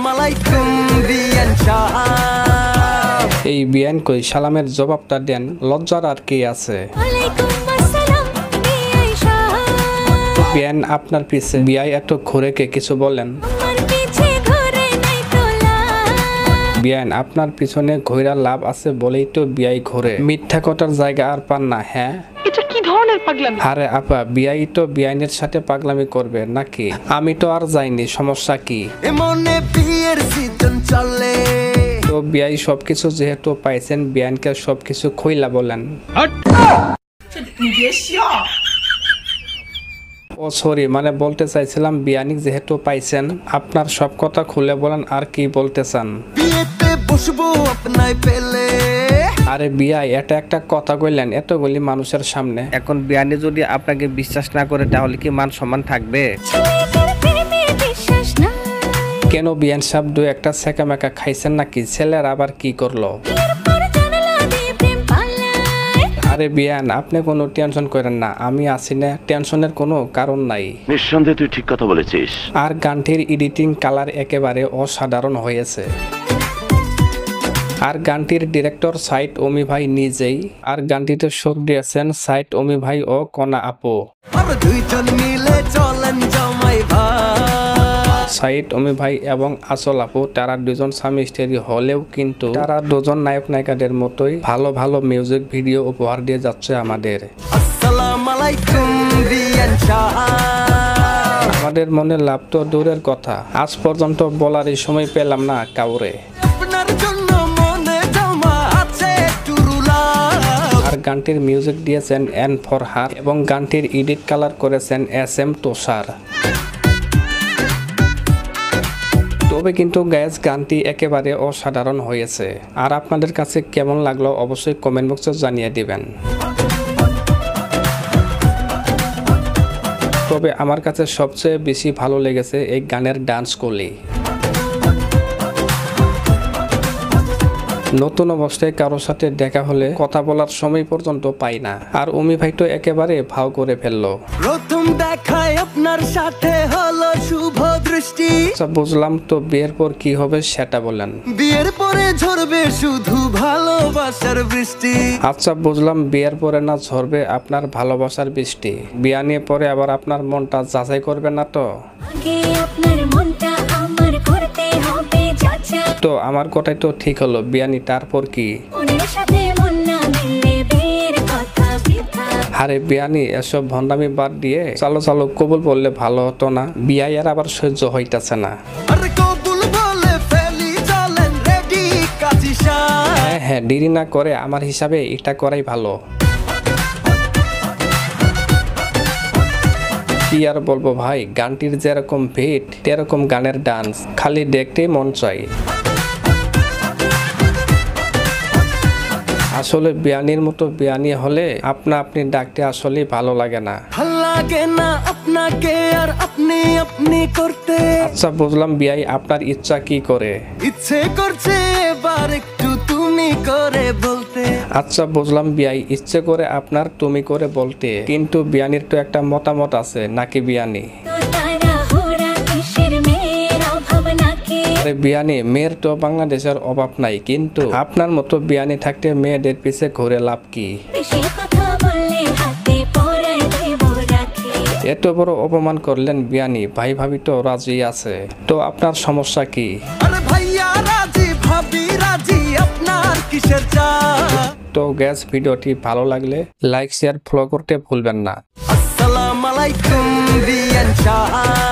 আসসালামালাইকুম বিয়ান সাহেব। এই বিয়ান কই সালামের জবাবটা দেন, লজ্জার আর কি আছে? বিয়ান আপনার পিছে বিয়াই এত ঘুরে কে কিছু বলেন? বিয়ান আপনার পিছনে ঘোরার লাভ আছে বলেই তো বিয়াই ঘুরে, মিথ্যা কথার জায়গা আর পান না। হ্যাঁ, এটা কি ধরনের পাগলামি? আরে আপা, বিয়াই তো বিয়ানের সাথে পাগলামি করবে নাকি? আমি তো আর যাইনি, সমস্যা কি? এমনে বিয়ের সিজন চলে। তো বিয়াই সবকিছু যেহেতু পাইছেন, বিয়ানকে সবকিছু খুইলা বলেন। ও সরি, মানে বলতে চাইছিলাম বিয়ানিক যেহেতু পাইছেন, আপনার সব কথা খুলে বলেন, আর কি বলতে চান? বিয়েতে বসবো আপনায় পেলে। আরে বিয়াই, এটা একটা কথা কইলেন এতগুলি মানুষের সামনে। এখন বিয়ানি যদি আপনাকে বিশ্বাস না করে তাহলে কি মান সম্মান থাকবে? কেন বিয়ান সাহেব দু একটা সেকা মেকা খাইছেন নাকি? ছেলের আবার কি করলো? আরে বিয়ান, আপনি কোনো টেনশন করেন না, আমি আছি না, টেনশনের কোনো কারণ নাই। নিঃসন্দেহে তুই ঠিক কথা বলেছিস। আর গানটির এডিটিং কালার একেবারে অসাধারণ হয়েছে। আর গানটির ডিরেক্টর সাইদ ওমি ভাই নিজেই। আর গানটিতে সুর দিয়েছেন সাইদ ওমি ভাই ও কনা আপু। আমরা দুইজন মিলে চলেন জামাই ভাই। সাইদ ওমি ভাই এবং আসল আপু, তারা দুজন স্বামী স্ত্রী হলেও কিন্তু তারা দুজন নায়ক নায়িকাদের মতোই ভালো ভালো মিউজিক ভিডিও উপহার দিয়ে যাচ্ছে আমাদের। আসসালামালাইকুম বিয়ান সাহেব। আমাদের মনে লাভ তো দূরের কথা, আজ পর্যন্ত বলারই সময় পেলাম না কাউরে। আপনার জন্য মনে জমা আছে টুরুলা। আর গানটির মিউজিক দিয়েছেন এন ফরহাদ এবং গানটির এডিট কালার করেছেন SM তোষার। তবে কিন্তু গ্যাস গানটি একেবারে অসাধারণ হয়েছে। আর আপনাদের কাছে কেমন লাগলো অবশ্যই কমেন্ট বক্সে জানিয়ে দিবেন। তবে আমার কাছে সবচেয়ে বেশি ভালো লেগেছে এই গানের ডান্স কলি। নতুন অবস্থায় কারোর সাথে দেখা হলে কথা বলার সময় পর্যন্ত পাই না, আর ওমি ভাই তো একেবারে ভাও করে ফেললো। প্রথম দেখায় আপনার সাথে হলো শুভ দৃষ্টি। আচ্ছা বুঝলাম, তো বিয়ের পর কি হবে সেটা বলেন। বিয়ের পরে ঝরবে শুধু ভালোবাসার বৃষ্টি। আচ্ছা বুঝলাম, বিয়ের পরে না ঝরবে আপনার ভালোবাসার বৃষ্টি, বিয়া নিয়ে পরে আবার আপনার মনটা যাচাই করবে না তো? তো আমার কথাই তো ঠিক হলো বিয়ানি, তারপর কি? আরে বিয়ানি, এসব ভণ্ডামি বাদ দিয়ে চালো চালো কবুল বললে ভালো হতো না? বিয়াই আর আবার সহ্য হইতাছে না। আরে কবুল বলে ফেলি চলেন রেডি কাজী সাহেব। হ্যাঁ হ্যাঁ, দেরি না করে আমার হিসাবে এটা করাই ভালো। কি আর বলবো ভাই, গানটির যেরকম ভিট তেরকম গানের ডান্স, খালি দেখতেই মন চাই। আসলে বিয়ানির মতো বিয়ানি হলে আপনি ডাকতে আসলে ভালো লাগে না। ভাল লাগে না আপনাকে আর আপনি আপনি করতে। আচ্ছা বুঝলাম বিয়াই, আপনার ইচ্ছা কি করে? ইচ্ছে করছে এবার একটু তুমি করে বলতে। আচ্ছা বুঝলাম বিয়াই, ইচ্ছে করে আপনার তুমি করে বলতে, কিন্তু বিয়ানির তো একটা মতামত আছে নাকি বিয়ানি? আরে বিয়ানি, মেয়ের তো বাংলাদেশের অভাব নাই, কিন্তু আপনার মতো বিয়ানি থাকতে মেয়েদের পিছে ঘুরে লাভ কি? এত বড় অপমান করলেন বিয়ানি, ভাই ভাবি তো রাজি আছে, তো আপনার সমস্যা কি? আরে ভাইয়া রাজি ভাবি রাজি, আপনার কিসের চাপ? তো গ্যাস, ভিডিওটি ভালো লাগলে লাইক শেয়ার ফলো করতে ভুলবেন না। আসসালামালাইকুম বিয়ান সাহেব।